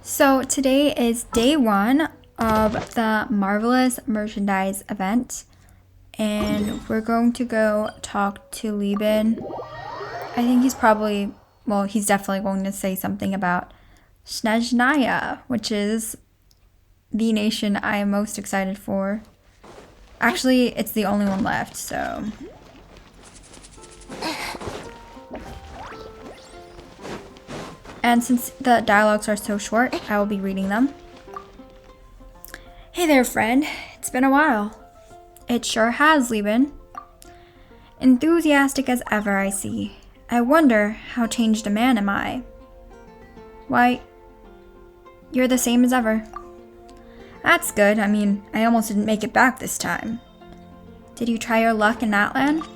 So today is day one of the Marvelous Merchandise event, and we're going to go talk to liben. I think he's definitely going to say something about Snezhnaya, which is the nation I am most excited for. Actually, it's the only one left, so... And since the dialogues are so short, I will be reading them. Hey there, friend. It's been a while. It sure has, liben. Enthusiastic as ever, I see. I wonder how changed a man am I? Why, you're the same as ever. That's good. I mean, I almost didn't make it back this time. Did you try your luck in that land?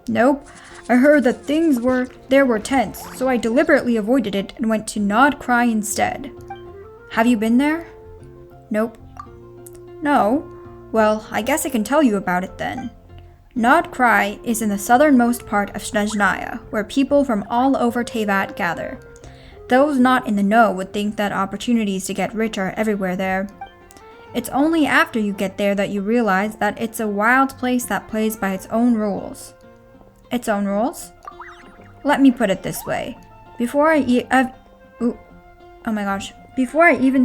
Nope. I heard that things were tense, so I deliberately avoided it and went to Nod-krai instead. Have you been there? Nope. No? Well, I guess I can tell you about it then. Nod-krai is in the southernmost part of Snezhnaya, where people from all over Teyvat gather. Those not in the know would think that opportunities to get rich are everywhere there. It's only after you get there that you realize that it's a wild place that plays by its own rules. Its own rules? Let me put it this way. Before I even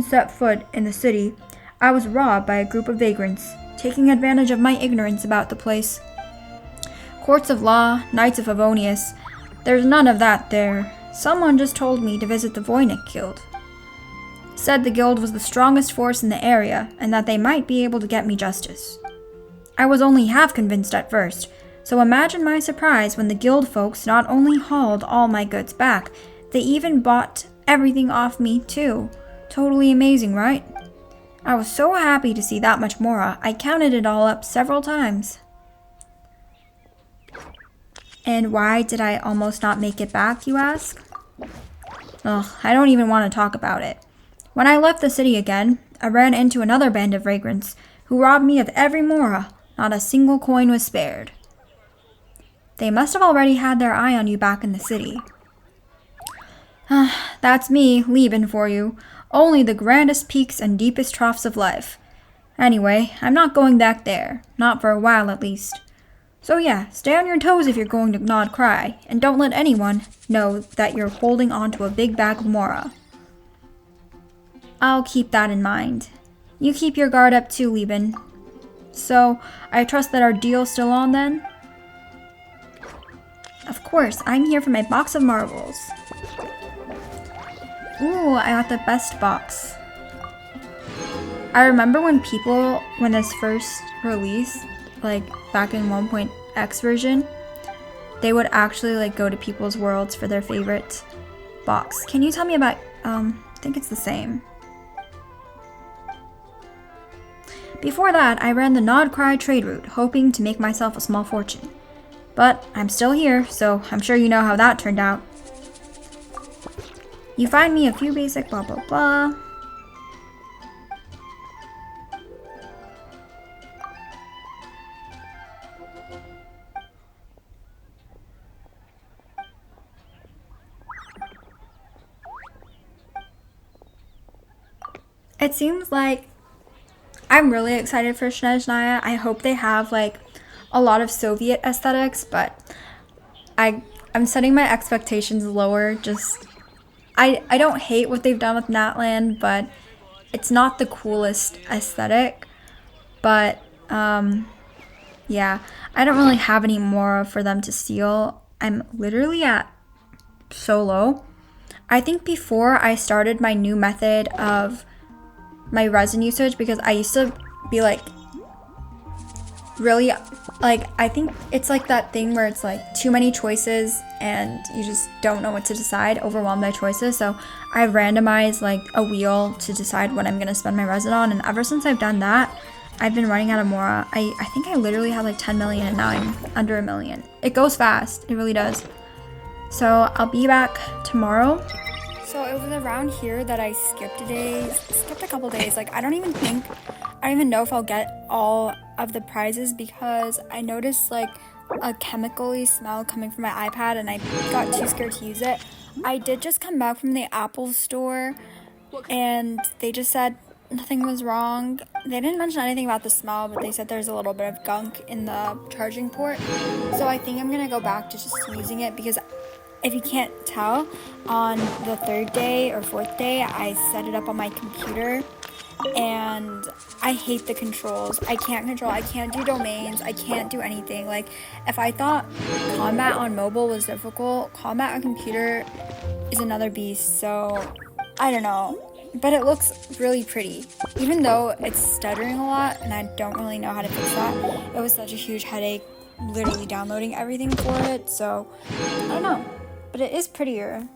set foot in the city, I was robbed by a group of vagrants, taking advantage of my ignorance about the place. Courts of law, Knights of Favonius, there's none of that there. Someone just told me to visit the Voynich Guild. Said the guild was the strongest force in the area, and that they might be able to get me justice. I was only half convinced at first, so imagine my surprise when the guild folks not only hauled all my goods back, they even bought everything off me too. Totally amazing, right? I was so happy to see that much mora, I counted it all up several times. And why did I almost not make it back, you ask? Ugh, I don't even want to talk about it. When I left the city again, I ran into another band of vagrants who robbed me of every mora. Not a single coin was spared. They must have already had their eye on you back in the city. That's me, liben for you. Only the grandest peaks and deepest troughs of life. Anyway, I'm not going back there. Not for a while, at least. So yeah, stay on your toes if you're going to Nod-krai, and don't let anyone know that you're holding onto a big bag of mora. I'll keep that in mind. You keep your guard up too, liben. So, I trust that our deal's still on then? Of course, I'm here for my box of marbles. Ooh, I got the best box. I remember when this first released, like back in 1.x version, they would actually go to people's worlds for their favorite box. Can you tell me about, I think it's the same. Before that, I ran the Nod-krai trade route, hoping to make myself a small fortune. But I'm still here, so I'm sure you know how that turned out. You find me a few basic blah blah blah. It seems like I'm really excited for Snezhnaya. I hope they have a lot of Soviet aesthetics, but I'm setting my expectations lower. I don't hate what they've done with Natland, but it's not the coolest aesthetic. But yeah, I don't really have any more for them to steal. I'm literally at so low. I think before I started my new method of my resin usage, because I used to be really, I think it's that thing where it's too many choices and you just don't know what to decide, overwhelmed by choices. So I randomize a wheel to decide what I'm going to spend my resin on, and ever since I've done that, I've been running out of mora. I think I literally had 10 million and now I'm under a million. It goes fast, it really does. So I'll be back tomorrow. So it was around here that I skipped a couple days. I don't even know if I'll get all of the prizes, because I noticed a chemically smell coming from my iPad and I got too scared to use it. I did just come back from the Apple store and they just said nothing was wrong. They didn't mention anything about the smell, but they said there's a little bit of gunk in the charging port. So I think I'm gonna go back to just using it, because if you can't tell, on the 3rd day or 4th day, I set it up on my computer, and I hate the controls. I can't do domains, I can't do anything. Like, if I thought combat on mobile was difficult, combat on computer is another beast. So I don't know, but it looks really pretty, even though it's stuttering a lot and I don't really know how to fix that. It was such a huge headache literally downloading everything for it, so I don't know, but it is prettier.